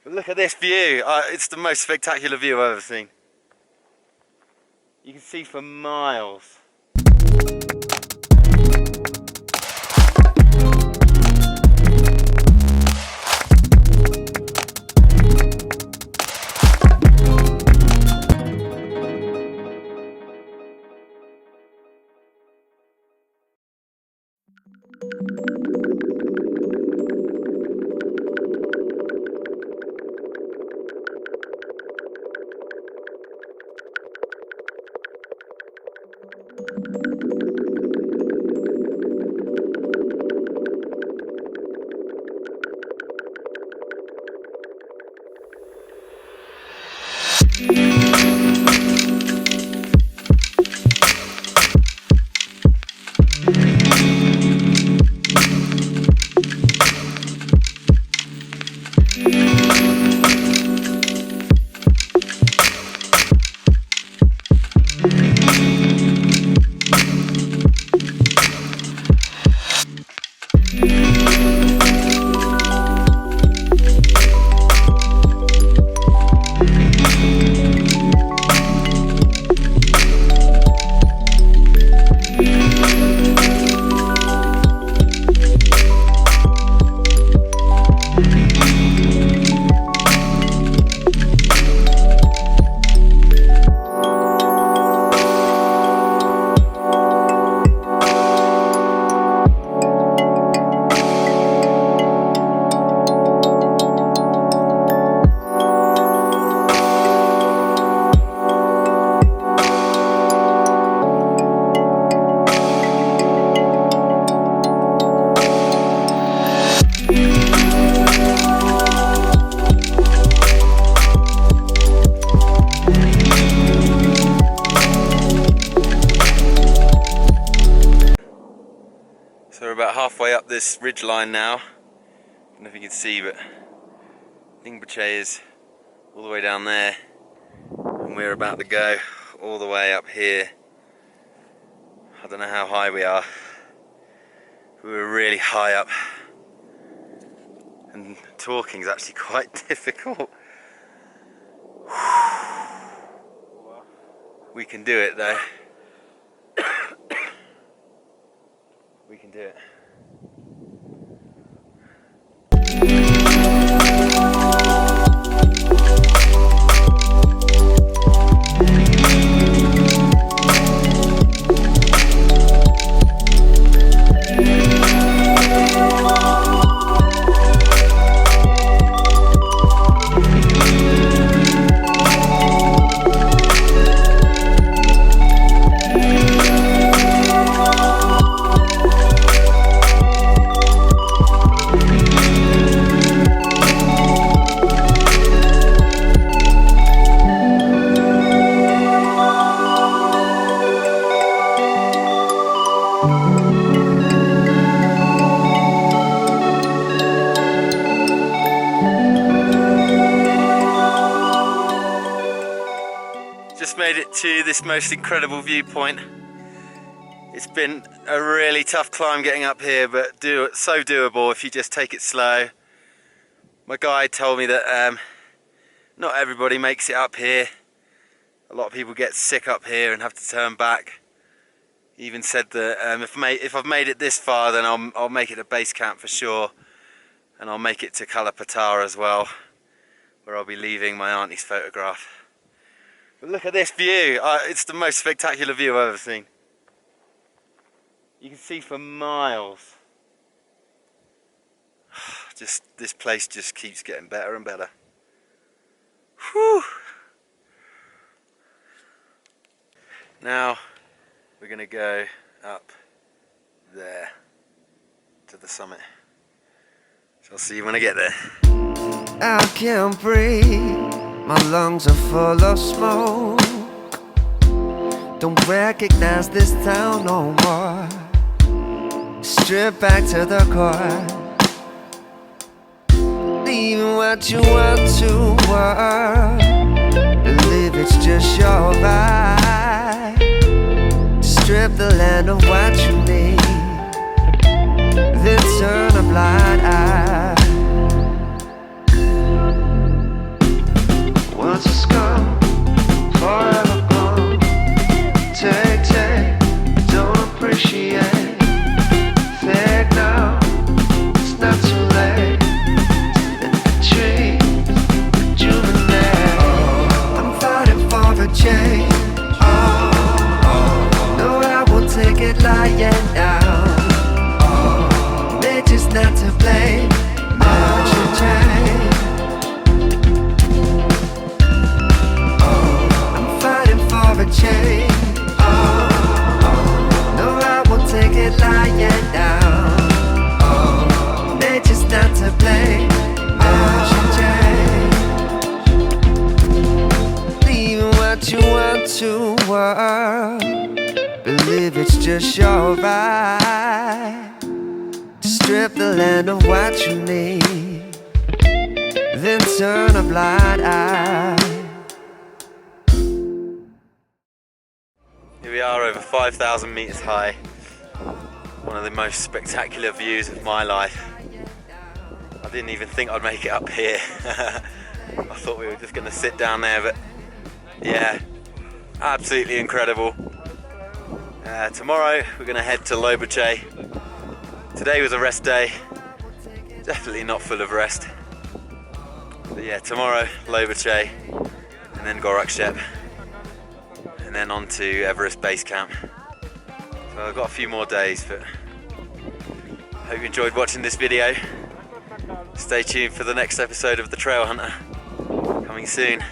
But look at this view. It's the most spectacular view I've ever seen. You can see for miles. So we're about halfway up this ridge line now. I don't know if you can see, but Dingboche is all the way down there, and we're about to go all the way up here. I don't know how high we are. We were really high up, and talking is actually quite difficult. We can do it though. We can do it. Just made it to this most incredible viewpoint. It's been a really tough climb getting up here, but so doable if you just take it slow. My guide told me that not everybody makes it up here. A lot of people get sick up here and have to turn back. He even said that if I've made it this far, then I'll make it to base camp for sure, and I'll make it to Kalapatara as well, where I'll be leaving my auntie's photograph. But look at this view. It's the most spectacular view I've ever seen. You can see for miles. Just this place just keeps getting better and better. Whew. Now we're going to go up there to the summit. So I'll see you when I get there. I can't breathe. My lungs are full of smoke. Don't recognize this town no more. Strip back to the core. Leaving what you want to work. Believe it's just your vibe. Strip the land of what you need, then turn a blind eye. once a scum, forever gone. Take, don't appreciate. Think now, it's not too late. Let the trees rejuvenate. I'm fighting for a change. No, I won't take it lying down. Nature's not to blame. I should change. I'm fighting for a change. No, I won't take it lying down. Nature's not to blame. I should change. Leaving what you want to world. Believe it's just your right. Strip the land of what you need, then turn a blind eye. Here we are over 5,000 meters high. One of the most spectacular views of my life. I didn't even think I'd make it up here. I thought we were just going to sit down there, but yeah, absolutely incredible. Tomorrow we're going to head to Dingboche. Today was a rest day, definitely not full of rest. But yeah, tomorrow Dingboche, and then Gorakshep, and then on to Everest Base Camp. So I've got a few more days, but I hope you enjoyed watching this video. Stay tuned for the next episode of The Trail Hunter, coming soon.